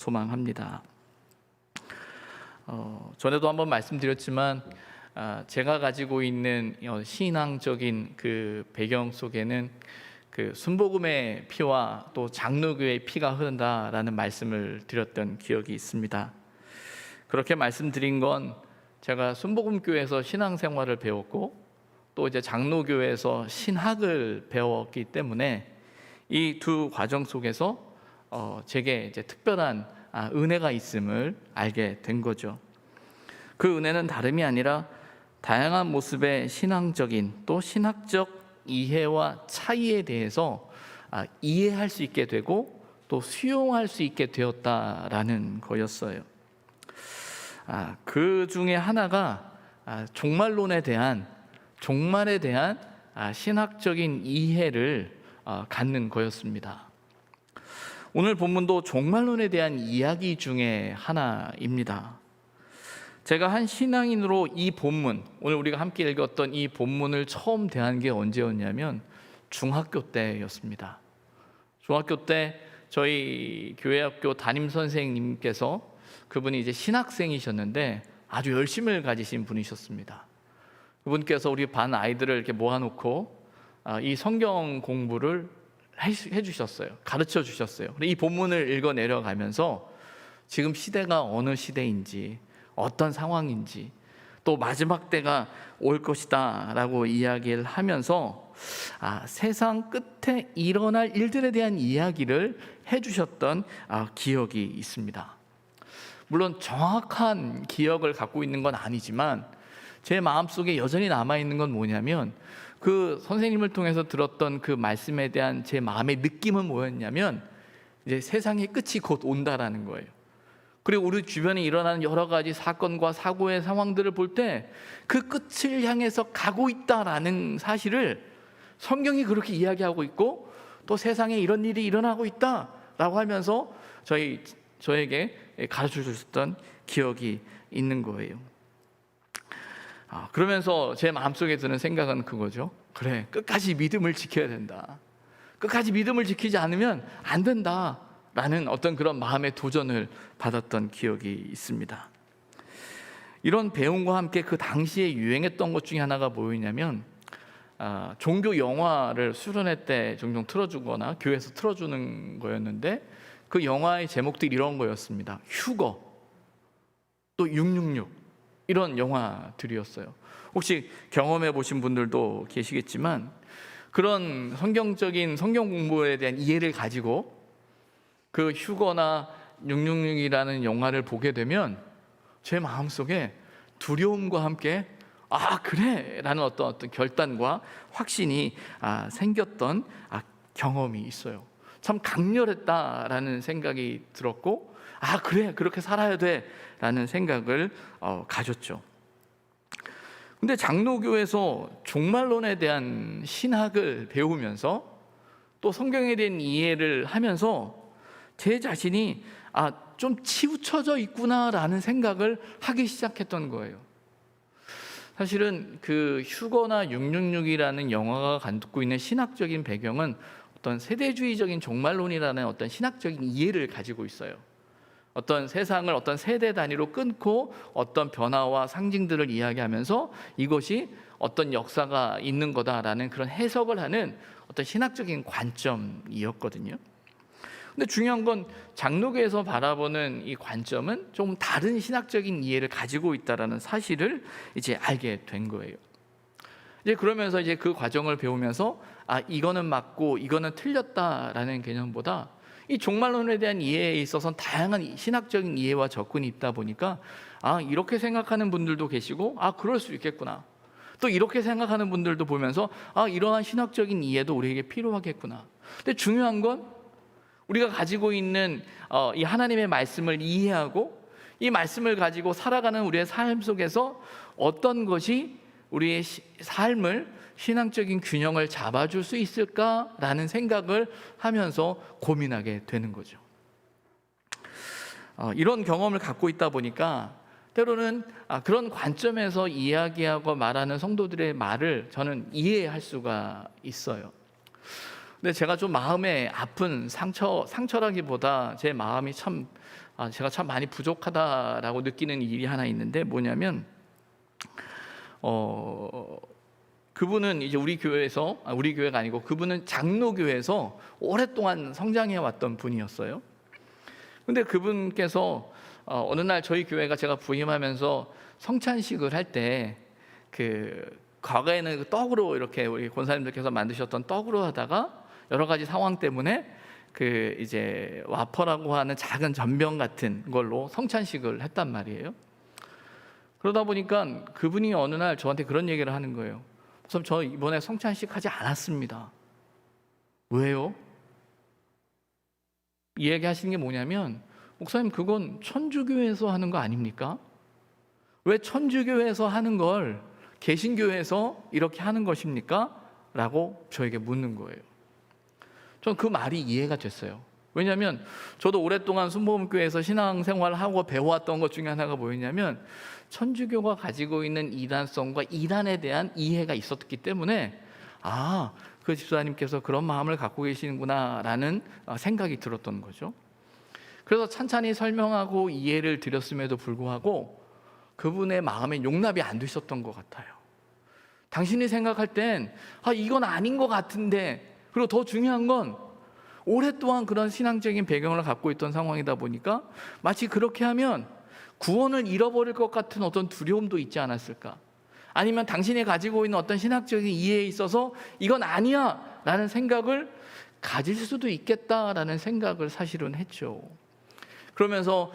소망합니다. 전에도 한번 말씀드렸지만 제가 가지고 있는 신앙적인 그 배경 속에는 그 순복음의 피와 또 장로교의 피가 흐른다라는 말씀을 드렸던 기억이 있습니다. 그렇게 말씀드린 건 제가 순복음교회에서 신앙생활을 배웠고 또 이제 장로교회에서 신학을 배웠기 때문에 이 두 과정 속에서 제게 이제 특별한 은혜가 있음을 알게 된 거죠. 그 은혜는 다름이 아니라 다양한 모습의 신앙적인 또 신학적 이해와 차이에 대해서 이해할 수 있게 되고 또 수용할 수 있게 되었다라는 거였어요. 그 중에 하나가 종말론에 대한 종말에 대한 신학적인 이해를 갖는 거였습니다. 오늘 본문도 종말론에 대한 이야기 중에 하나입니다. 제가 한 신앙인으로 이 본문, 오늘 우리가 함께 읽었던 이 본문을 처음 대한 게 언제였냐면 중학교 때였습니다. 중학교 때 저희 교회학교 담임 선생님께서 그분이 이제 신학생이셨는데 아주 열심을 가지신 분이셨습니다. 그분께서 우리 반 아이들을 이렇게 모아놓고 이 성경 공부를 해주셨어요. 가르쳐 주셨어요. 이 본문을 읽어 내려가면서 지금 시대가 어느 시대인지 어떤 상황인지 또 마지막 때가 올 것이다 라고 이야기를 하면서 세상 끝에 일어날 일들에 대한 이야기를 해주셨던 기억이 있습니다. 물론 정확한 기억을 갖고 있는 건 아니지만 제 마음속에 여전히 남아있는 건 뭐냐면 그 선생님을 통해서 들었던 그 말씀에 대한 제 마음의 느낌은 뭐였냐면 이제 세상의 끝이 곧 온다라는 거예요. 그리고 우리 주변에 일어나는 여러 가지 사건과 사고의 상황들을 볼 때 그 끝을 향해서 가고 있다라는 사실을 성경이 그렇게 이야기하고 있고 또 세상에 이런 일이 일어나고 있다라고 하면서 저에게 가르쳐 주셨던 기억이 있는 거예요. 그러면서 제 마음속에 드는 생각은 그거죠. 그래, 끝까지 믿음을 지켜야 된다. 끝까지 믿음을 지키지 않으면 안 된다라는 어떤 그런 마음의 도전을 받았던 기억이 있습니다. 이런 배움과 함께 그 당시에 유행했던 것 중에 하나가 뭐였냐면 종교 영화를 수련회 때 종종 틀어주거나 교회에서 틀어주는 거였는데 그 영화의 제목들이 이런 거였습니다. 휴거, 또 666 이런 영화들이었어요. 혹시 경험해 보신 분들도 계시겠지만 그런 성경적인 성경 공부에 대한 이해를 가지고 그 휴거나 666이라는 영화를 보게 되면 제 마음속에 두려움과 함께 그래 라는 어떤 결단과 확신이 생겼던 경험이 있어요. 참 강렬했다라는 생각이 들었고 그래 그렇게 살아야 돼 라는 생각을 가졌죠. 근데 장로교에서 종말론에 대한 신학을 배우면서 또 성경에 대한 이해를 하면서 제 자신이 좀 치우쳐져 있구나라는 생각을 하기 시작했던 거예요. 사실은 그 휴거나 666이라는 영화가 갖고 있는 신학적인 배경은 어떤 세대주의적인 종말론이라는 어떤 신학적인 이해를 가지고 있어요. 어떤 세상을 어떤 세대 단위로 끊고 어떤 변화와 상징들을 이야기하면서 이것이 어떤 역사가 있는 거다라는 그런 해석을 하는 어떤 신학적인 관점이었거든요. 근데 중요한 건 장로교에서 바라보는 이 관점은 좀 다른 신학적인 이해를 가지고 있다라는 사실을 이제 알게 된 거예요. 이제 그러면서 이제 그 과정을 배우면서 이거는 맞고 이거는 틀렸다라는 개념보다 이 종말론에 대한 이해에 있어서는 다양한 신학적인 이해와 접근이 있다 보니까 이렇게 생각하는 분들도 계시고 그럴 수 있겠구나. 또 이렇게 생각하는 분들도 보면서 이러한 신학적인 이해도 우리에게 필요하겠구나. 근데 중요한 건 우리가 가지고 있는 이 하나님의 말씀을 이해하고 이 말씀을 가지고 살아가는 우리의 삶 속에서 어떤 것이 우리의 삶을 신앙적인 균형을 잡아줄 수 있을까라는 생각을 하면서 고민하게 되는 거죠. 이런 경험을 갖고 있다 보니까 때로는 그런 관점에서 이야기하고 말하는 성도들의 말을 저는 이해할 수가 있어요. 근데 제가 좀 마음에 아픈 상처라기보다 제 마음이 참 제가 참 많이 부족하다라고 느끼는 일이 하나 있는데 뭐냐면 그분은 이제 우리 교회가 아니고 그분은 장로교회에서 오랫동안 성장해 왔던 분이었어요. 근데 그분께서 어느 날 저희 교회가 제가 부임하면서 성찬식을 할 때 과거에는 그 떡으로 이렇게 우리 권사님들께서 만드셨던 떡으로 하다가 여러 가지 상황 때문에 이제 와퍼라고 하는 작은 전병 같은 걸로 성찬식을 했단 말이에요. 그러다 보니까 그분이 어느 날 저한테 그런 얘기를 하는 거예요. 목사님, 저 이번에 성찬식 하지 않았습니다. 왜요? 이 얘기 하시는 게 뭐냐면, 목사님, 그건 천주교회에서 하는 거 아닙니까? 왜 천주교회에서 하는 걸 개신교회에서 이렇게 하는 것입니까? 라고 저에게 묻는 거예요. 전 그 말이 이해가 됐어요. 왜냐하면 저도 오랫동안 순복음교회에서 신앙생활을 하고 배워왔던 것 중에 하나가 뭐였냐면, 천주교가 가지고 있는 이단성과 이단에 대한 이해가 있었기 때문에 그 집사님께서 그런 마음을 갖고 계시는구나 라는 생각이 들었던 거죠. 그래서 찬찬히 설명하고 이해를 드렸음에도 불구하고 그분의 마음에 용납이 안 되셨던 것 같아요. 당신이 생각할 땐 이건 아닌 것 같은데, 그리고 더 중요한 건 오랫동안 그런 신앙적인 배경을 갖고 있던 상황이다 보니까 마치 그렇게 하면 구원을 잃어버릴 것 같은 어떤 두려움도 있지 않았을까? 아니면 당신이 가지고 있는 어떤 신학적인 이해에 있어서 이건 아니야 라는 생각을 가질 수도 있겠다라는 생각을 사실은 했죠. 그러면서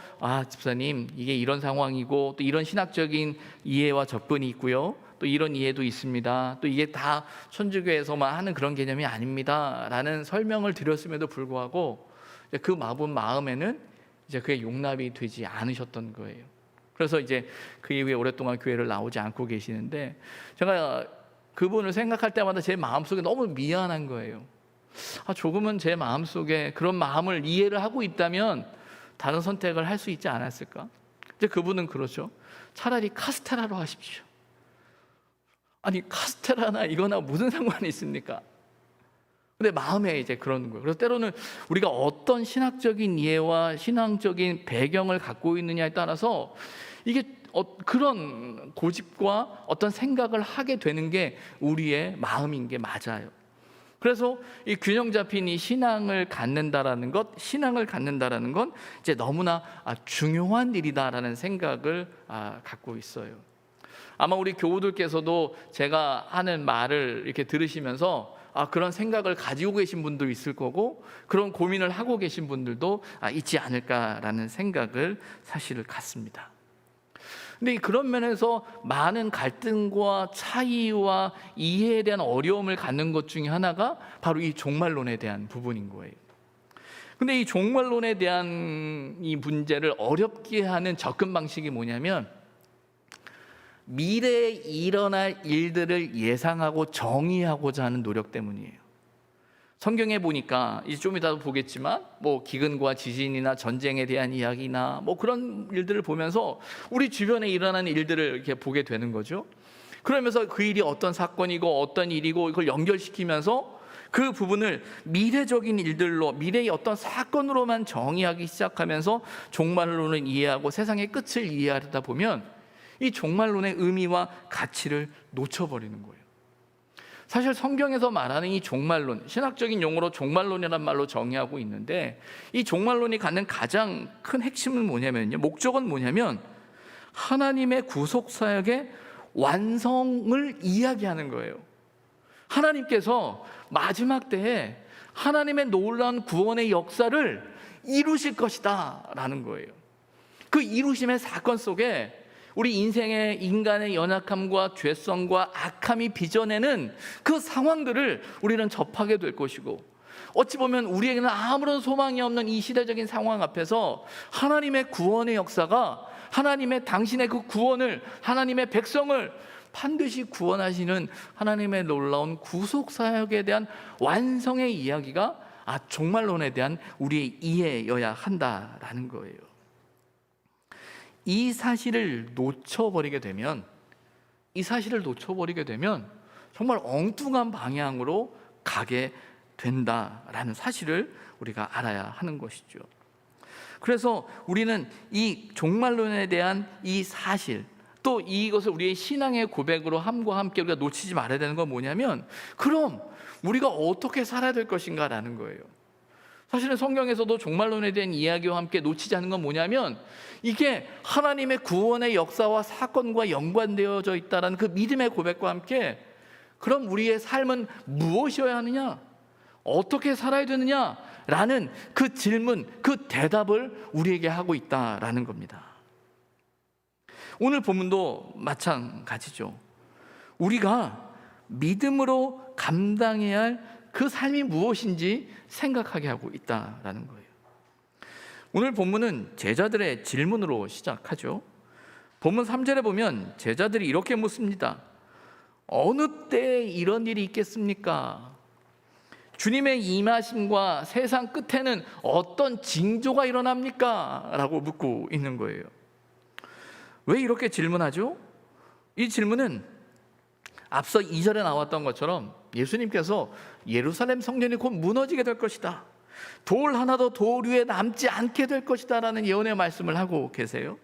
집사님, 이게 이런 상황이고 또 이런 신학적인 이해와 접근이 있고요, 또 이런 이해도 있습니다, 또 이게 다 천주교에서만 하는 그런 개념이 아닙니다 라는 설명을 드렸음에도 불구하고 그 마음에는 이제 그게 용납이 되지 않으셨던 거예요. 그래서 이제 그 이후에 오랫동안 교회를 나오지 않고 계시는데, 제가 그분을 생각할 때마다 제 마음속에 너무 미안한 거예요. 조금은 제 마음속에 그런 마음을 이해를 하고 있다면 다른 선택을 할 수 있지 않았을까? 이제 그분은 그러죠. 차라리 카스테라로 하십시오. 아니, 카스테라나 이거나 무슨 상관이 있습니까? 근데 마음에 이제 그러는 거예요. 그래서 때로는 우리가 어떤 신학적인 이해와 신앙적인 배경을 갖고 있느냐에 따라서 이게 그런 고집과 어떤 생각을 하게 되는 게 우리의 마음인 게 맞아요. 그래서 이 균형 잡힌 이 신앙을 갖는다라는 건 이제 너무나 중요한 일이다라는 생각을 갖고 있어요. 아마 우리 교우들께서도 제가 하는 말을 이렇게 들으시면서 그런 생각을 가지고 계신 분도 있을 거고, 그런 고민을 하고 계신 분들도 있지 않을까라는 생각을 사실 갖습니다. 근데 그런 면에서 많은 갈등과 차이와 이해에 대한 어려움을 갖는 것 중에 하나가 바로 이 종말론에 대한 부분인 거예요. 근데 이 종말론에 대한 이 문제를 어렵게 하는 접근 방식이 뭐냐면, 미래에 일어날 일들을 예상하고 정의하고자 하는 노력 때문이에요. 성경에 보니까 이제 좀 이따도 보겠지만 기근과 지진이나 전쟁에 대한 이야기나 그런 일들을 보면서 우리 주변에 일어나는 일들을 이렇게 보게 되는 거죠. 그러면서 그 일이 어떤 사건이고 어떤 일이고 이걸 연결시키면서 그 부분을 미래적인 일들로, 미래의 어떤 사건으로만 정의하기 시작하면서 종말론을 이해하고 세상의 끝을 이해하다 보면 이 종말론의 의미와 가치를 놓쳐버리는 거예요. 사실 성경에서 말하는 이 종말론, 신학적인 용어로 종말론이라는 말로 정의하고 있는데, 이 종말론이 갖는 가장 큰 핵심은 뭐냐면요, 목적은 뭐냐면 하나님의 구속사역의 완성을 이야기하는 거예요. 하나님께서 마지막 때에 하나님의 놀라운 구원의 역사를 이루실 것이다 라는 거예요. 그 이루심의 사건 속에 우리 인생의 인간의 연약함과 죄성과 악함이 빚어내는 그 상황들을 우리는 접하게 될 것이고, 어찌 보면 우리에게는 아무런 소망이 없는 이 시대적인 상황 앞에서 하나님의 구원의 역사가, 하나님의 당신의 그 구원을, 하나님의 백성을 반드시 구원하시는 하나님의 놀라운 구속사역에 대한 완성의 이야기가 종말론에 대한 우리의 이해여야 한다라는 거예요. 이 사실을 놓쳐버리게 되면 정말 엉뚱한 방향으로 가게 된다라는 사실을 우리가 알아야 하는 것이죠. 그래서 우리는 이 종말론에 대한 이 사실, 또 이것을 우리의 신앙의 고백으로 함과 함께 우리가 놓치지 말아야 되는 건 뭐냐면, 그럼 우리가 어떻게 살아야 될 것인가라는 거예요. 사실은 성경에서도 종말론에 대한 이야기와 함께 놓치지 않는 건 뭐냐면, 이게 하나님의 구원의 역사와 사건과 연관되어져 있다는 그 믿음의 고백과 함께, 그럼 우리의 삶은 무엇이어야 하느냐, 어떻게 살아야 되느냐라는 그 질문, 그 대답을 우리에게 하고 있다라는 겁니다. 오늘 본문도 마찬가지죠. 우리가 믿음으로 감당해야 할 그 삶이 무엇인지 생각하게 하고 있다라는 거예요. 오늘 본문은 제자들의 질문으로 시작하죠. 본문 3절에 보면 제자들이 이렇게 묻습니다. 어느 때에 이런 일이 있겠습니까? 주님의 임하심과 세상 끝에는 어떤 징조가 일어납니까? 라고 묻고 있는 거예요. 왜 이렇게 질문하죠? 이 질문은 앞서 2절에 나왔던 것처럼 예수님께서 예루살렘 성전이 곧 무너지게 될 것이다, 돌 하나도 돌 위에 남지 않게 될 것이다 라는 예언의 말씀을 하고 계세요.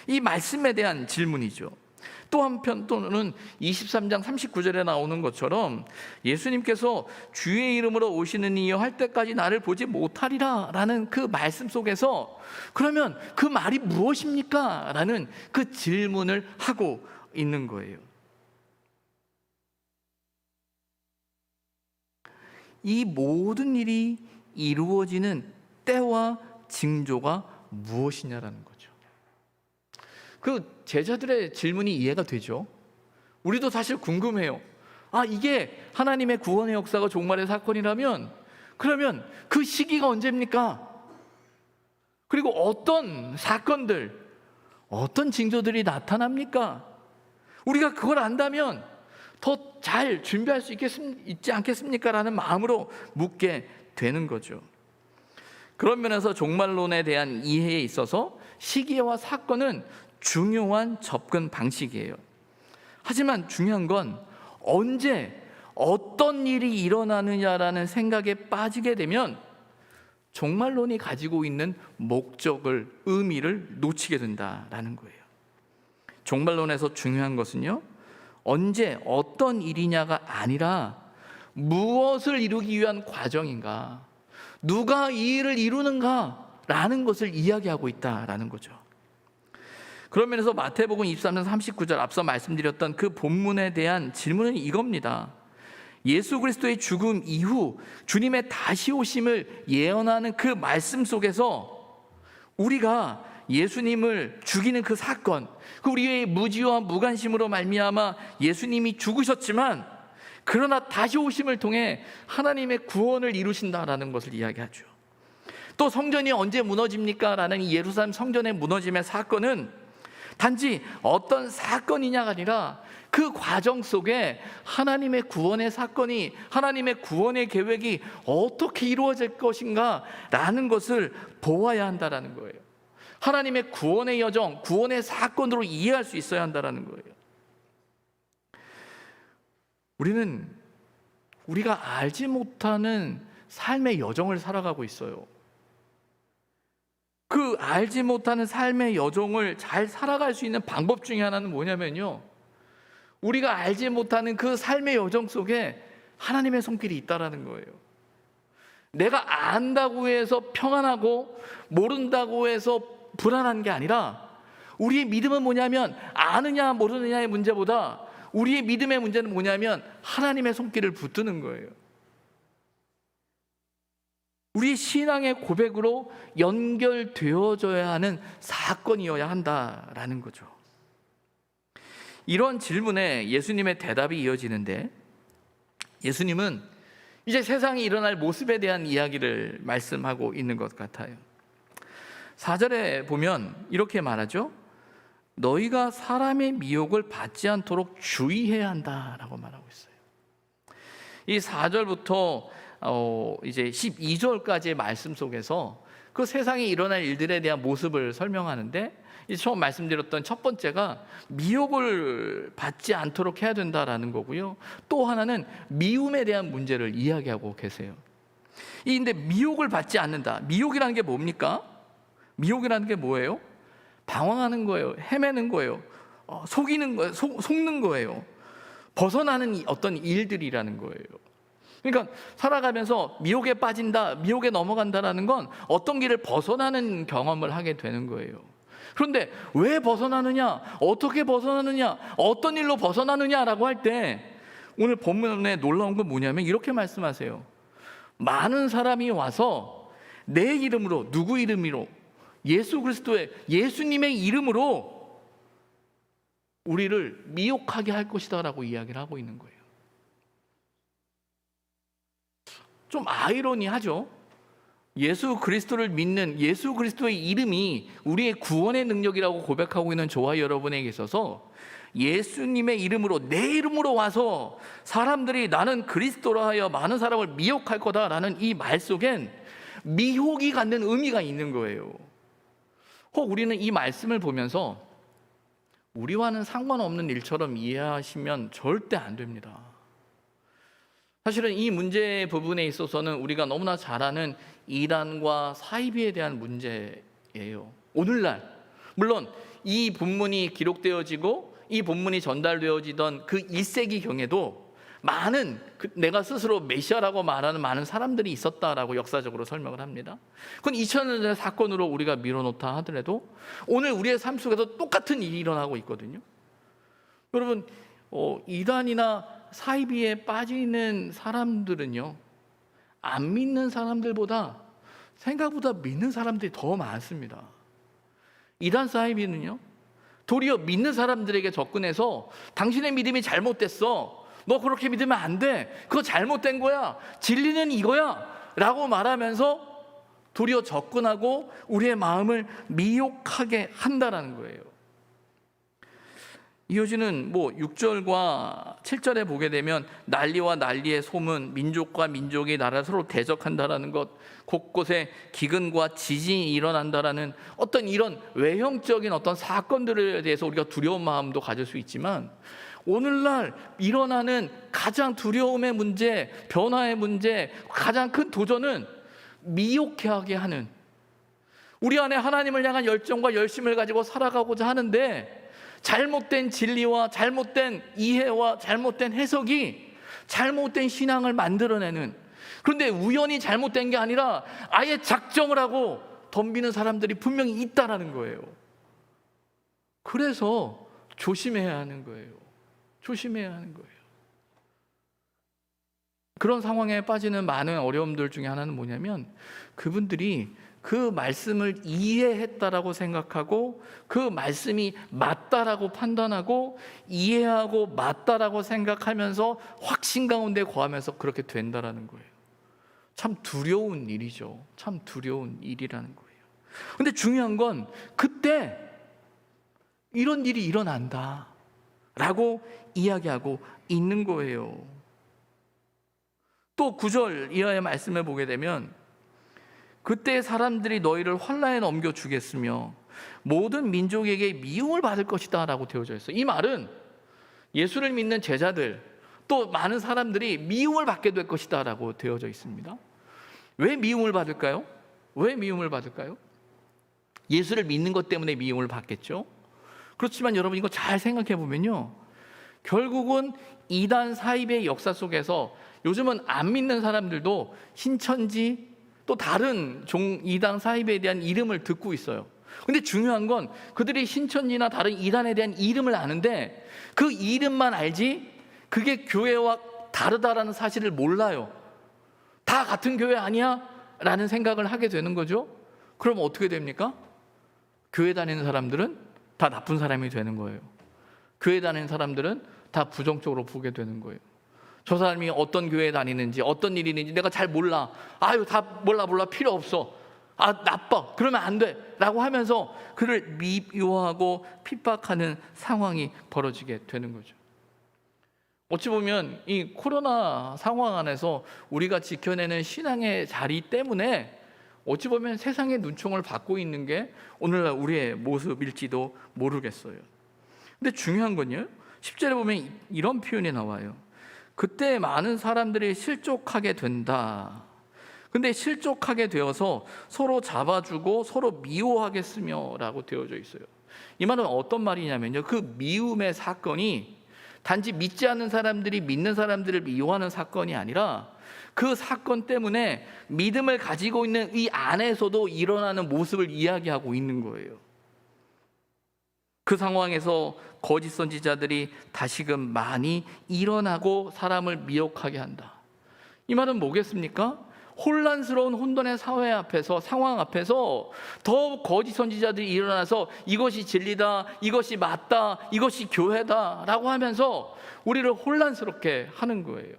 이 말씀에 대한 질문이죠. 또 한편 또는 23장 39절에 나오는 것처럼 예수님께서 주의 이름으로 오시는 이여 할 때까지 나를 보지 못하리라 라는 그 말씀 속에서, 그러면 그 말이 무엇입니까? 라는 그 질문을 하고 있는 거예요. 이 모든 일이 이루어지는 때와 징조가 무엇이냐라는 거죠. 그 제자들의 질문이 이해가 되죠. 우리도 사실 궁금해요. 이게 하나님의 구원의 역사가 종말의 사건이라면, 그러면 그 시기가 언제입니까? 그리고 어떤 사건들, 어떤 징조들이 나타납니까? 우리가 그걸 안다면 더 잘 준비할 수 있지 않겠습니까? 라는 마음으로 묻게 되는 거죠. 그런 면에서 종말론에 대한 이해에 있어서 시기와 사건은 중요한 접근 방식이에요. 하지만 중요한 건 언제 어떤 일이 일어나느냐라는 생각에 빠지게 되면 종말론이 가지고 있는 목적을, 의미를 놓치게 된다라는 거예요. 종말론에서 중요한 것은요, 언제 어떤 일이냐가 아니라 무엇을 이루기 위한 과정인가, 누가 이 일을 이루는가라는 것을 이야기하고 있다라는 거죠. 그런 면에서 마태복음 23장 39절 앞서 말씀드렸던 그 본문에 대한 질문은 이겁니다. 예수 그리스도의 죽음 이후 주님의 다시 오심을 예언하는 그 말씀 속에서 우리가 예수님을 죽이는 그 사건, 그 우리의 무지와 무관심으로 말미암아 예수님이 죽으셨지만 그러나 다시 오심을 통해 하나님의 구원을 이루신다라는 것을 이야기하죠. 또 성전이 언제 무너집니까? 라는 이 예루살렘 성전의 무너짐의 사건은 단지 어떤 사건이냐가 아니라 그 과정 속에 하나님의 구원의 사건이, 하나님의 구원의 계획이 어떻게 이루어질 것인가 라는 것을 보아야 한다는 거예요. 하나님의 구원의 여정, 구원의 사건으로 이해할 수 있어야 한다는 거예요. 우리는 우리가 알지 못하는 삶의 여정을 살아가고 있어요. 그 알지 못하는 삶의 여정을 잘 살아갈 수 있는 방법 중에 하나는 뭐냐면요, 우리가 알지 못하는 그 삶의 여정 속에 하나님의 손길이 있다라는 거예요. 내가 안다고 해서 평안하고 모른다고 해서 불안한 게 아니라, 우리의 믿음은 뭐냐면 아느냐 모르느냐의 문제보다 우리의 믿음의 문제는 뭐냐면 하나님의 손길을 붙드는 거예요. 우리 신앙의 고백으로 연결되어져야 하는 사건이어야 한다라는 거죠. 이런 질문에 예수님의 대답이 이어지는데, 예수님은 이제 세상이 일어날 모습에 대한 이야기를 말씀하고 있는 것 같아요. 4절에 보면 이렇게 말하죠. 너희가 사람의 미혹을 받지 않도록 주의해야 한다라고 말하고 있어요. 이 4절부터 이제 12절까지의 말씀 속에서 그 세상에 일어날 일들에 대한 모습을 설명하는데, 처음 말씀드렸던 첫 번째가 미혹을 받지 않도록 해야 된다라는 거고요. 또 하나는 미움에 대한 문제를 이야기하고 계세요. 근데 미혹을 받지 않는다. 미혹이라는 게 뭡니까? 미혹이라는 게 뭐예요? 방황하는 거예요. 헤매는 거예요. 속이는 거예요. 속는 거예요. 벗어나는 어떤 일들이라는 거예요. 그러니까 살아가면서 미혹에 빠진다, 미혹에 넘어간다라는 건 어떤 길을 벗어나는 경험을 하게 되는 거예요. 그런데 왜 벗어나느냐, 어떻게 벗어나느냐, 어떤 일로 벗어나느냐라고 할 때 오늘 본문에 놀라운 건 뭐냐면 이렇게 말씀하세요. 많은 사람이 와서 내 이름으로, 누구 이름으로? 예수 그리스도의, 예수님의 이름으로 우리를 미혹하게 할 것이다 라고 이야기를 하고 있는 거예요. 좀 아이러니하죠. 예수 그리스도를 믿는, 예수 그리스도의 이름이 우리의 구원의 능력이라고 고백하고 있는 저와 여러분에게 있어서 예수님의 이름으로, 내 이름으로 와서 사람들이 나는 그리스도라 하여 많은 사람을 미혹할 거다라는 이 말 속엔 미혹이 갖는 의미가 있는 거예요. 혹 우리는 이 말씀을 보면서 우리와는 상관없는 일처럼 이해하시면 절대 안 됩니다. 사실은 이 문제 부분에 있어서는 우리가 너무나 잘 아는 이단과 사이비에 대한 문제예요. 오늘날 물론 이 본문이 기록되어지고 이 본문이 전달되어지던 그 1세기 경에도 많은 내가 스스로 메시아라고 말하는 많은 사람들이 있었다라고 역사적으로 설명을 합니다. 그건 2000년 전의 사건으로 우리가 밀어놓다 하더라도 오늘 우리의 삶 속에서 똑같은 일이 일어나고 있거든요. 여러분, 이단이나 사이비에 빠지는 사람들은요, 안 믿는 사람들보다 생각보다 믿는 사람들이 더 많습니다. 이단 사이비는요, 도리어 믿는 사람들에게 접근해서 당신의 믿음이 잘못됐어, 너 그렇게 믿으면 안 돼, 그거 잘못된 거야, 진리는 이거야 라고 말하면서 도리어 접근하고 우리의 마음을 미혹하게 한다라는 거예요. 이어지는 6절과 7절에 보게 되면 난리와 난리의 소문, 민족과 민족이 나라 서로 대적한다라는 것, 곳곳에 기근과 지진이 일어난다라는 어떤 이런 외형적인 어떤 사건들에 대해서 우리가 두려운 마음도 가질 수 있지만 오늘날 일어나는 가장 두려움의 문제, 변화의 문제, 가장 큰 도전은 미혹하게 하는, 우리 안에 하나님을 향한 열정과 열심을 가지고 살아가고자 하는데 잘못된 진리와 잘못된 이해와 잘못된 해석이 잘못된 신앙을 만들어내는, 그런데 우연히 잘못된 게 아니라 아예 작정을 하고 덤비는 사람들이 분명히 있다라는 거예요. 그래서 조심해야 하는 거예요. 조심해야 하는 거예요. 그런 상황에 빠지는 많은 어려움들 중에 하나는 뭐냐면 그분들이 그 말씀을 이해했다라고 생각하고 그 말씀이 맞다라고 판단하고 이해하고 맞다라고 생각하면서 확신 가운데 거하면서 그렇게 된다라는 거예요. 참 두려운 일이죠. 참 두려운 일이라는 거예요. 근데 중요한 건 그때 이런 일이 일어난다 라고 이야기하고 있는 거예요. 또 9절 이하의 말씀을 보게 되면 그때 사람들이 너희를 환란에 넘겨주겠으며 모든 민족에게 미움을 받을 것이다 라고 되어져 있어요. 이 말은 예수를 믿는 제자들 또 많은 사람들이 미움을 받게 될 것이다 라고 되어져 있습니다. 왜 미움을 받을까요? 왜 미움을 받을까요? 예수를 믿는 것 때문에 미움을 받겠죠. 그렇지만 여러분 이거 잘 생각해 보면요, 결국은 이단 사이비의 역사 속에서 요즘은 안 믿는 사람들도 신천지 또 다른 이단 사이비에 대한 이름을 듣고 있어요. 근데 중요한 건 그들이 신천지나 다른 이단에 대한 이름을 아는데 그 이름만 알지 그게 교회와 다르다라는 사실을 몰라요. 다 같은 교회 아니야? 라는 생각을 하게 되는 거죠. 그럼 어떻게 됩니까? 교회 다니는 사람들은 다 나쁜 사람이 되는 거예요. 교회 다니는 사람들은 다 부정적으로 보게 되는 거예요. 저 사람이 어떤 교회에 다니는지 어떤 일이 있는지 내가 잘 몰라. 아유 다 몰라 필요 없어. 아 나빠. 그러면 안 돼. 라고 하면서 그를 미워하고 핍박하는 상황이 벌어지게 되는 거죠. 어찌 보면 이 코로나 상황 안에서 우리가 지켜내는 신앙의 자리 때문에 어찌 보면 세상의 눈총을 받고 있는 게 오늘날 우리의 모습일지도 모르겠어요. 근데 중요한 건요, 10절에 보면 이런 표현이 나와요. 그때 많은 사람들이 실족하게 된다. 근데 실족하게 되어서 서로 잡아주고 서로 미워하겠으며 라고 되어져 있어요. 이 말은 어떤 말이냐면요, 그 미움의 사건이 단지 믿지 않는 사람들이 믿는 사람들을 미워하는 사건이 아니라 그 사건 때문에 믿음을 가지고 있는 이 안에서도 일어나는 모습을 이야기하고 있는 거예요. 그 상황에서 거짓 선지자들이 다시금 많이 일어나고 사람을 미혹하게 한다. 이 말은 뭐겠습니까? 혼란스러운 혼돈의 사회 앞에서, 상황 앞에서 더 거짓 선지자들이 일어나서 이것이 진리다, 이것이 맞다, 이것이 교회다 라고 하면서 우리를 혼란스럽게 하는 거예요.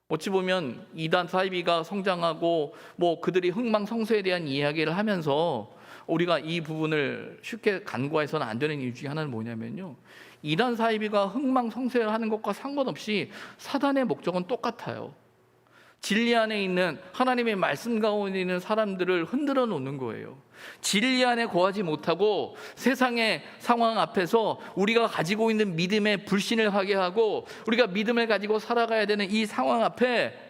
어찌 보면 이단 사이비가 성장하고 그들이 흥망성쇠에 대한 이야기를 하면서 우리가 이 부분을 쉽게 간과해서는 안 되는 이유 중에 하나는 뭐냐면요, 이단 사이비가 흥망성쇠를 하는 것과 상관없이 사단의 목적은 똑같아요. 진리 안에 있는 하나님의 말씀 가운데 있는 사람들을 흔들어 놓는 거예요. 진리 안에 거하지 못하고 세상의 상황 앞에서 우리가 가지고 있는 믿음에 불신을 하게 하고 우리가 믿음을 가지고 살아가야 되는 이 상황 앞에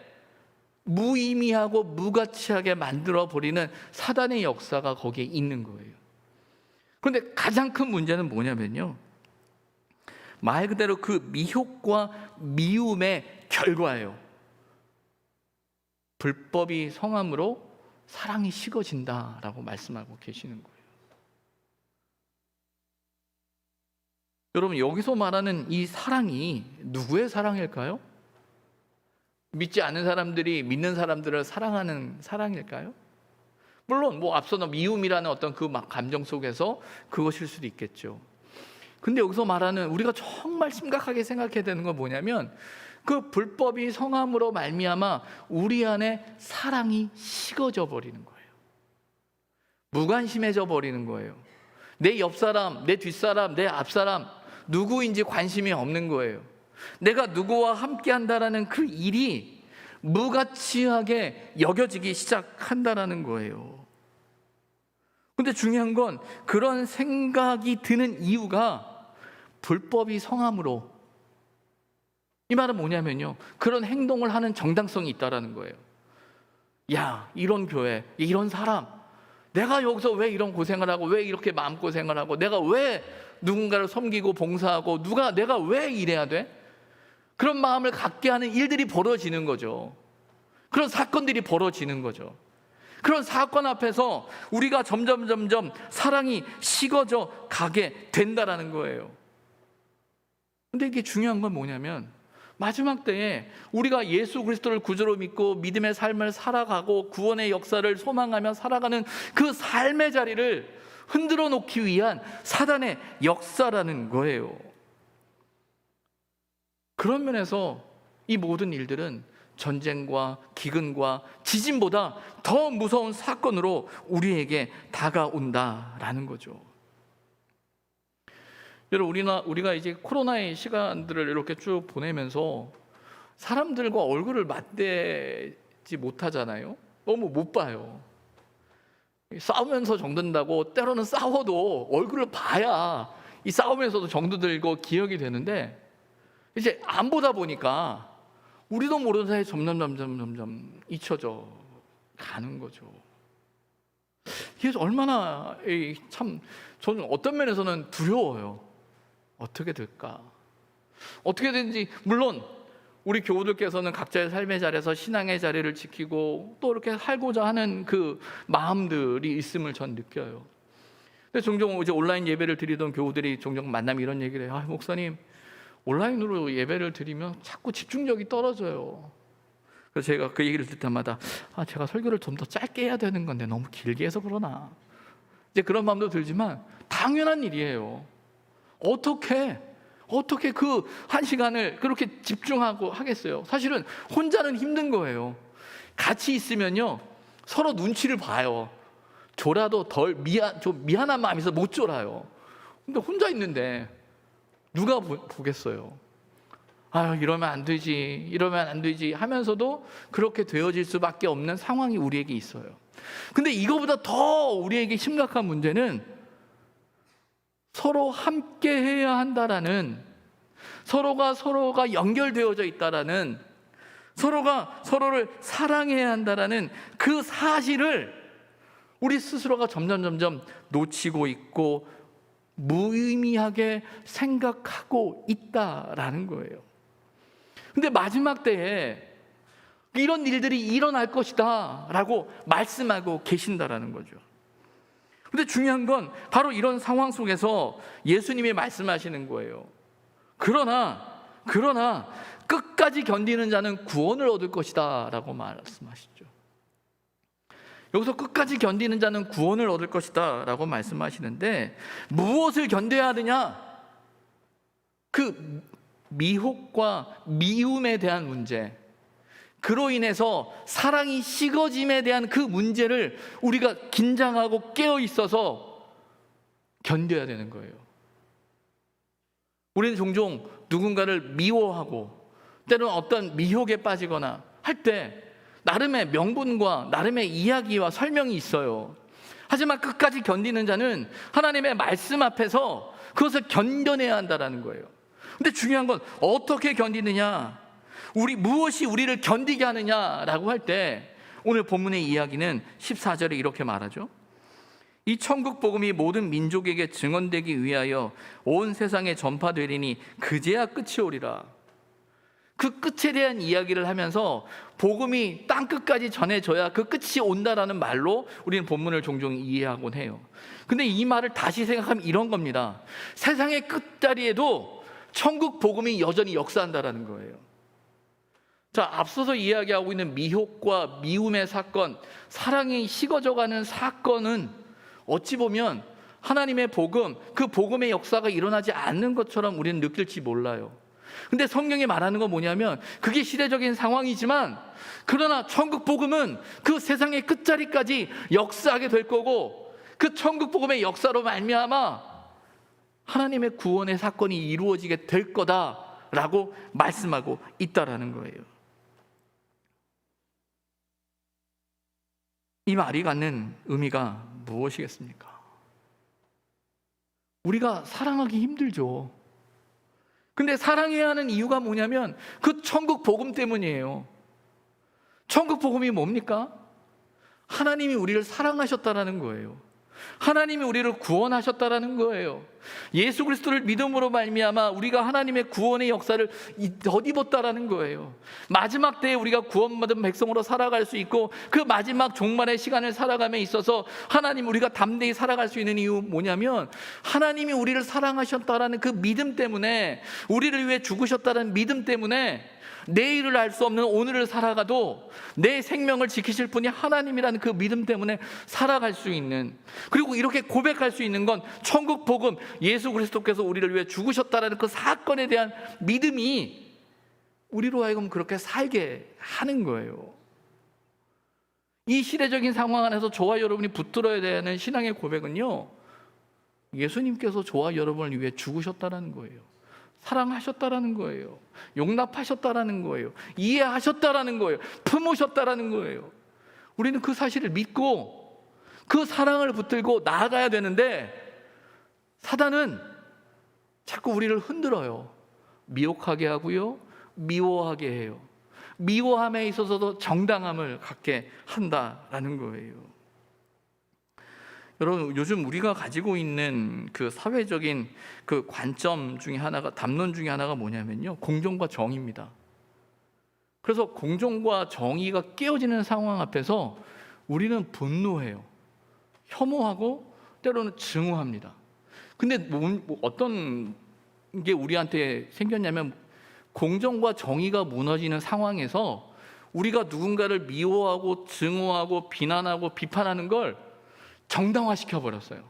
무의미하고 무가치하게 만들어 버리는 사단의 역사가 거기에 있는 거예요. 그런데 가장 큰 문제는 뭐냐면요, 말 그대로 그 미혹과 미움의 결과예요. 불법이 성함으로 사랑이 식어진다라고 말씀하고 계시는 거예요. 여러분, 여기서 말하는 이 사랑이 누구의 사랑일까요? 믿지 않는 사람들이 믿는 사람들을 사랑하는 사랑일까요? 물론 앞서는 미움이라는 어떤 그 감정 속에서 그것일 수도 있겠죠. 근데 여기서 말하는, 우리가 정말 심각하게 생각해야 되는 건 뭐냐면, 그 불법이 성함으로 말미암아 우리 안에 사랑이 식어져 버리는 거예요. 무관심해져 버리는 거예요. 내 옆사람, 내 뒷사람, 내 앞사람 누구인지 관심이 없는 거예요. 내가 누구와 함께 한다라는 그 일이 무가치하게 여겨지기 시작한다라는 거예요. 근데 중요한 건 그런 생각이 드는 이유가 불법이 성함으로, 이 말은 뭐냐면요, 그런 행동을 하는 정당성이 있다라는 거예요. 야, 이런 교회, 이런 사람, 내가 여기서 왜 이런 고생을 하고, 왜 이렇게 마음고생을 하고, 내가 왜 누군가를 섬기고 봉사하고, 내가 왜 이래야 돼? 그런 마음을 갖게 하는 일들이 벌어지는 거죠. 그런 사건들이 벌어지는 거죠. 그런 사건 앞에서 우리가 점점 사랑이 식어져 가게 된다라는 거예요. 근데 이게 중요한 건 뭐냐면, 마지막 때에 우리가 예수 그리스도를 구주로 믿고 믿음의 삶을 살아가고 구원의 역사를 소망하며 살아가는 그 삶의 자리를 흔들어 놓기 위한 사단의 역사라는 거예요. 그런 면에서 이 모든 일들은 전쟁과 기근과 지진보다 더 무서운 사건으로 우리에게 다가온다라는 거죠. 여러분, 우리가 이제 코로나의 시간들을 이렇게 쭉 보내면서 사람들과 얼굴을 맞대지 못하잖아요. 너무 못 봐요. 싸우면서 정든다고 때로는 싸워도 얼굴을 봐야 이 싸우면서도 정도 들고 기억이 되는데, 이제 안 보다 보니까 우리도 모르는 사이에 점점 잊혀져 가는 거죠. 이게 얼마나 참, 저는 어떤 면에서는 두려워요. 어떻게 될까? 어떻게든지, 물론 우리 교우들께서는 각자의 삶의 자리에서 신앙의 자리를 지키고 또 이렇게 살고자 하는 그 마음들이 있음을 전 느껴요. 근데 종종 이제 온라인 예배를 드리던 교우들이 종종 만나면 이런 얘기를 해요. 목사님, 온라인으로 예배를 드리면 자꾸 집중력이 떨어져요. 그래서 제가 그 얘기를 듣을 때마다 제가 설교를 좀 더 짧게 해야 되는 건데 너무 길게 해서 그러나, 이제 그런 마음도 들지만 당연한 일이에요. 어떻게 그 한 시간을 그렇게 집중하고 하겠어요? 사실은 혼자는 힘든 거예요. 같이 있으면요, 서로 눈치를 봐요. 졸아도 좀 미안한 마음이 있어서 못 졸아요. 근데 혼자 있는데 누가 보겠어요? 이러면 안 되지 하면서도 그렇게 되어질 수밖에 없는 상황이 우리에게 있어요. 근데 이거보다 더 우리에게 심각한 문제는 서로 함께 해야 한다라는, 서로가 연결되어져 있다라는, 서로가 서로를 사랑해야 한다라는 그 사실을 우리 스스로가 점점 놓치고 있고 무의미하게 생각하고 있다라는 거예요. 근데 마지막 때에 이런 일들이 일어날 것이다 라고 말씀하고 계신다라는 거죠. 근데 중요한 건 바로 이런 상황 속에서 예수님이 말씀하시는 거예요. 그러나 끝까지 견디는 자는 구원을 얻을 것이다 라고 말씀하시죠. 여기서 끝까지 견디는 자는 구원을 얻을 것이다 라고 말씀하시는데, 무엇을 견뎌야 하느냐? 그 미혹과 미움에 대한 문제, 그로 인해서 사랑이 식어짐에 대한 그 문제를 우리가 긴장하고 깨어 있어서 견뎌야 되는 거예요. 우리는 종종 누군가를 미워하고 때로는 어떤 미혹에 빠지거나 할 때 나름의 명분과 나름의 이야기와 설명이 있어요. 하지만 끝까지 견디는 자는 하나님의 말씀 앞에서 그것을 견뎌내야 한다는 거예요. 근데 중요한 건 어떻게 견디느냐, 무엇이 우리를 견디게 하느냐라고 할 때 오늘 본문의 이야기는 14절에 이렇게 말하죠. 이 천국 복음이 모든 민족에게 증언되기 위하여 온 세상에 전파되리니 그제야 끝이 오리라. 그 끝에 대한 이야기를 하면서 복음이 땅 끝까지 전해져야 그 끝이 온다라는 말로 우리는 본문을 종종 이해하곤 해요. 근데 이 말을 다시 생각하면 이런 겁니다. 세상의 끝자리에도 천국 복음이 여전히 역사한다라는 거예요. 자, 앞서서 이야기하고 있는 미혹과 미움의 사건, 사랑이 식어져가는 사건은 어찌 보면 하나님의 복음, 그 복음의 역사가 일어나지 않는 것처럼 우리는 느낄지 몰라요. 근데 성경이 말하는 건 뭐냐면 그게 시대적인 상황이지만 그러나 천국 복음은 그 세상의 끝자리까지 역사하게 될 거고, 그 천국 복음의 역사로 말미암아 하나님의 구원의 사건이 이루어지게 될 거다라고 말씀하고 있다라는 거예요. 이 말이 갖는 의미가 무엇이겠습니까? 우리가 사랑하기 힘들죠. 근데 사랑해야 하는 이유가 뭐냐면 그 천국 복음 때문이에요. 천국 복음이 뭡니까? 하나님이 우리를 사랑하셨다라는 거예요. 하나님이 우리를 구원하셨다라는 거예요. 예수 그리스도를 믿음으로 말미암아 우리가 하나님의 구원의 역사를 덧입었다라는 거예요. 마지막 때에 우리가 구원받은 백성으로 살아갈 수 있고, 그 마지막 종말의 시간을 살아감에 있어서 하나님 우리가 담대히 살아갈 수 있는 이유 뭐냐면 하나님이 우리를 사랑하셨다라는 그 믿음 때문에, 우리를 위해 죽으셨다는 믿음 때문에 내일을 알 수 없는 오늘을 살아가도 내 생명을 지키실 분이 하나님이라는 그 믿음 때문에 살아갈 수 있는, 그리고 이렇게 고백할 수 있는 건 천국 복음, 예수 그리스도께서 우리를 위해 죽으셨다라는 그 사건에 대한 믿음이 우리로 하여금 그렇게 살게 하는 거예요. 이 시대적인 상황 안에서 저와 여러분이 붙들어야 되는 신앙의 고백은요, 예수님께서 저와 여러분을 위해 죽으셨다라는 거예요. 사랑하셨다라는 거예요. 용납하셨다라는 거예요. 이해하셨다라는 거예요. 품으셨다라는 거예요. 우리는 그 사실을 믿고 그 사랑을 붙들고 나아가야 되는데, 사단은 자꾸 우리를 흔들어요. 미혹하게 하고요, 미워하게 해요. 미워함에 있어서도 정당함을 갖게 한다라는 거예요. 여러분, 요즘 우리가 가지고 있는 그 사회적인 그 관점 중에 하나가, 담론 중에 하나가 뭐냐면요, 공정과 정의입니다. 그래서 공정과 정의가 깨어지는 상황 앞에서 우리는 분노해요. 혐오하고 때로는 증오합니다. 근데 어떤 게 우리한테 생겼냐면, 공정과 정의가 무너지는 상황에서 우리가 누군가를 미워하고 증오하고 비난하고 비판하는 걸 정당화시켜버렸어요.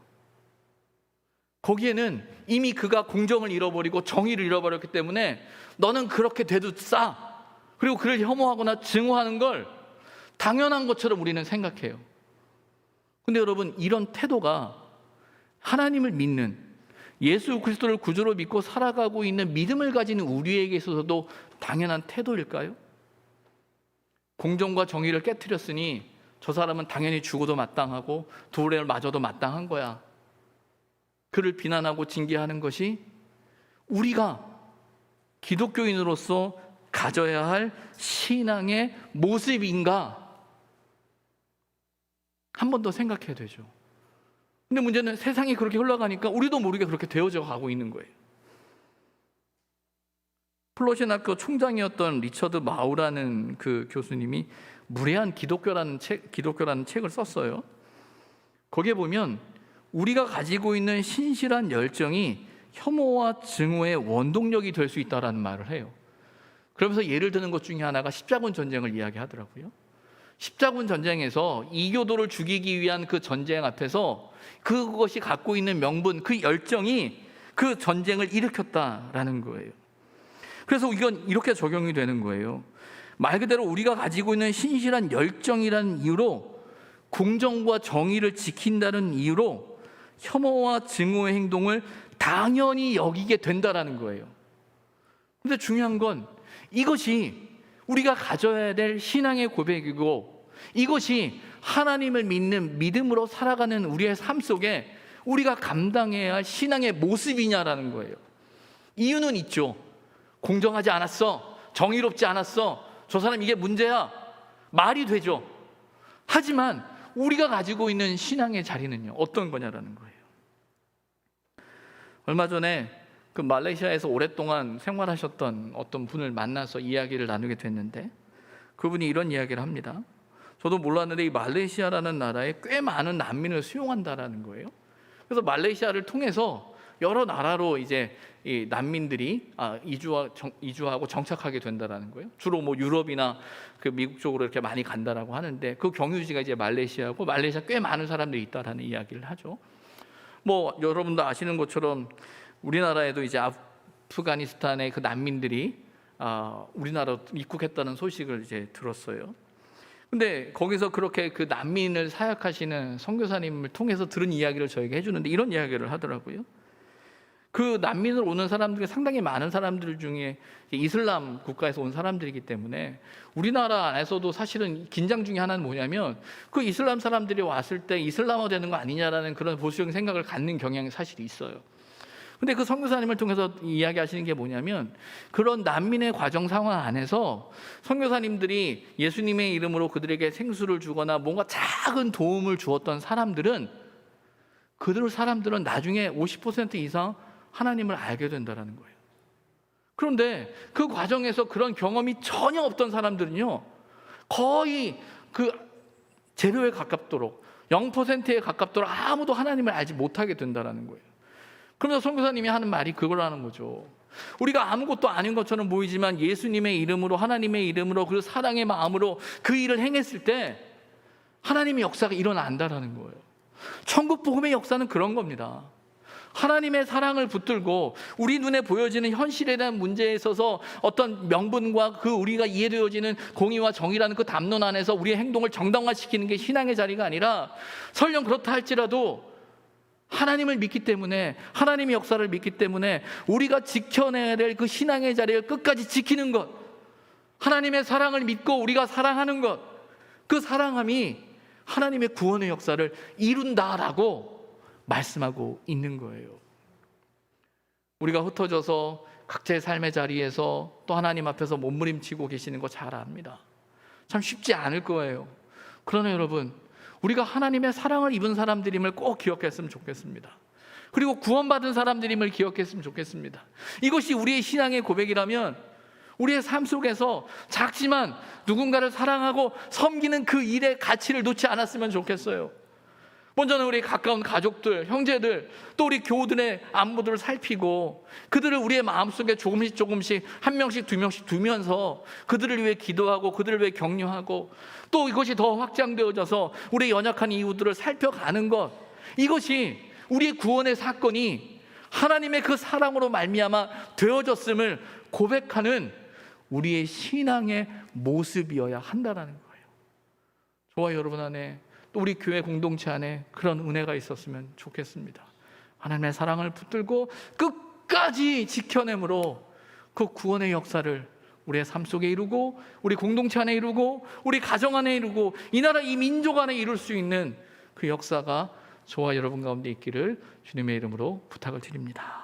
거기에는 이미 그가 공정을 잃어버리고 정의를 잃어버렸기 때문에 너는 그렇게 돼도 싸, 그리고 그를 혐오하거나 증오하는 걸 당연한 것처럼 우리는 생각해요. 근데 여러분, 이런 태도가 하나님을 믿는, 예수 그리스도를 구주로 믿고 살아가고 있는 믿음을 가진 우리에게 있어서도 당연한 태도일까요? 공정과 정의를 깨트렸으니 저 사람은 당연히 죽어도 마땅하고 돌을 맞아도 마땅한 거야, 그를 비난하고 징계하는 것이 우리가 기독교인으로서 가져야 할 신앙의 모습인가? 한 번 더 생각해야 되죠. 근데 문제는 세상이 그렇게 흘러가니까 우리도 모르게 그렇게 되어져 가고 있는 거예요. 플로신학교 총장이었던 리처드 마우라는 그 교수님이 무례한 기독교라는 책을 썼어요. 거기에 보면 우리가 가지고 있는 신실한 열정이 혐오와 증오의 원동력이 될 수 있다라는 말을 해요. 그러면서 예를 드는 것 중에 하나가 십자군 전쟁을 이야기하더라고요. 십자군 전쟁에서 이교도를 죽이기 위한 그 전쟁 앞에서 그것이 갖고 있는 명분, 그 열정이 그 전쟁을 일으켰다라는 거예요. 그래서 이건 이렇게 적용이 되는 거예요. 말 그대로 우리가 가지고 있는 신실한 열정이라는 이유로, 공정과 정의를 지킨다는 이유로 혐오와 증오의 행동을 당연히 여기게 된다라는 거예요. 근데 중요한 건 이것이 우리가 가져야 될 신앙의 고백이고, 이것이 하나님을 믿는 믿음으로 살아가는 우리의 삶 속에 우리가 감당해야 할 신앙의 모습이냐라는 거예요. 이유는 있죠. 공정하지 않았어, 정의롭지 않았어, 저 사람 이게 문제야, 말이 되죠. 하지만 우리가 가지고 있는 신앙의 자리는요, 어떤 거냐라는 거예요. 얼마 전에 그 말레이시아에서 오랫동안 생활하셨던 어떤 분을 만나서 이야기를 나누게 됐는데, 그분이 이런 이야기를 합니다. 저도 몰랐는데 이 말레이시아라는 나라에 꽤 많은 난민을 수용한다라는 거예요. 그래서 말레이시아를 통해서 여러 나라로 이제 이 난민들이 이주하고 정착하게 된다라는 거예요. 주로 뭐 유럽이나 그 미국 쪽으로 이렇게 많이 간다라고 하는데, 그 경유지가 이제 말레이시아고, 말레이시아 꽤 많은 사람들이 있다라는 이야기를 하죠. 뭐 여러분도 아시는 것처럼 우리나라에도 이제 아프가니스탄의 그 난민들이 우리나라로 입국했다는 소식을 이제 들었어요. 근데 거기서 그렇게 그 난민을 사역하시는 선교사님을 통해서 들은 이야기를 저에게 해주는데, 이런 이야기를 하더라고요. 그 난민으로 오는 사람들이 상당히 많은 사람들 중에 이슬람 국가에서 온 사람들이기 때문에 우리나라 안에서도 사실은 긴장 중에 하나는 뭐냐면, 그 이슬람 사람들이 왔을 때 이슬람화 되는 거 아니냐라는 그런 보수적인 생각을 갖는 경향이 사실 있어요. 근데 그 선교사님을 통해서 이야기하시는 게 뭐냐면, 그런 난민의 과정 상황 안에서 선교사님들이 예수님의 이름으로 그들에게 생수를 주거나 뭔가 작은 도움을 주었던 사람들은 나중에 50% 이상 하나님을 알게 된다는 거예요. 그런데 그 과정에서 그런 경험이 전혀 없던 사람들은요, 거의 그 제로에 가깝도록, 0%에 가깝도록 아무도 하나님을 알지 못하게 된다는 거예요. 그러면서 선교사님이 하는 말이 그거라는 거죠. 우리가 아무것도 아닌 것처럼 보이지만 예수님의 이름으로, 하나님의 이름으로, 그 사랑의 마음으로 그 일을 행했을 때 하나님의 역사가 일어난다라는 거예요. 천국 복음의 역사는 그런 겁니다. 하나님의 사랑을 붙들고 우리 눈에 보여지는 현실에 대한 문제에 있어서 어떤 명분과 그 우리가 이해되어지는 공의와 정의라는 그 담론 안에서 우리의 행동을 정당화시키는 게 신앙의 자리가 아니라, 설령 그렇다 할지라도 하나님을 믿기 때문에, 하나님의 역사를 믿기 때문에 우리가 지켜내야 될 그 신앙의 자리를 끝까지 지키는 것, 하나님의 사랑을 믿고 우리가 사랑하는 것, 그 사랑함이 하나님의 구원의 역사를 이룬다라고 말씀하고 있는 거예요. 우리가 흩어져서 각자의 삶의 자리에서 또 하나님 앞에서 몸부림치고 계시는 거 잘 압니다. 참 쉽지 않을 거예요. 그러나 여러분, 우리가 하나님의 사랑을 입은 사람들임을 꼭 기억했으면 좋겠습니다. 그리고 구원받은 사람들임을 기억했으면 좋겠습니다. 이것이 우리의 신앙의 고백이라면, 우리의 삶 속에서 작지만 누군가를 사랑하고 섬기는 그 일의 가치를 놓지 않았으면 좋겠어요. 먼저는 우리 가까운 가족들, 형제들, 또 우리 교우들의 안부들을 살피고 그들을 우리의 마음속에 조금씩 한 명씩 두 명씩 두면서 그들을 위해 기도하고 그들을 위해 격려하고, 또 이것이 더 확장되어져서 우리 연약한 이웃들을 살펴가는 것, 이것이 우리의 구원의 사건이 하나님의 그 사랑으로 말미암아 되어졌음을 고백하는 우리의 신앙의 모습이어야 한다는 거예요. 저와 여러분 안에, 또 우리 교회 공동체 안에 그런 은혜가 있었으면 좋겠습니다. 하나님의 사랑을 붙들고 끝까지 지켜내므로 그 구원의 역사를 우리의 삶 속에 이루고, 우리 공동체 안에 이루고, 우리 가정 안에 이루고, 이 나라 이 민족 안에 이룰 수 있는 그 역사가 저와 여러분 가운데 있기를 주님의 이름으로 부탁을 드립니다.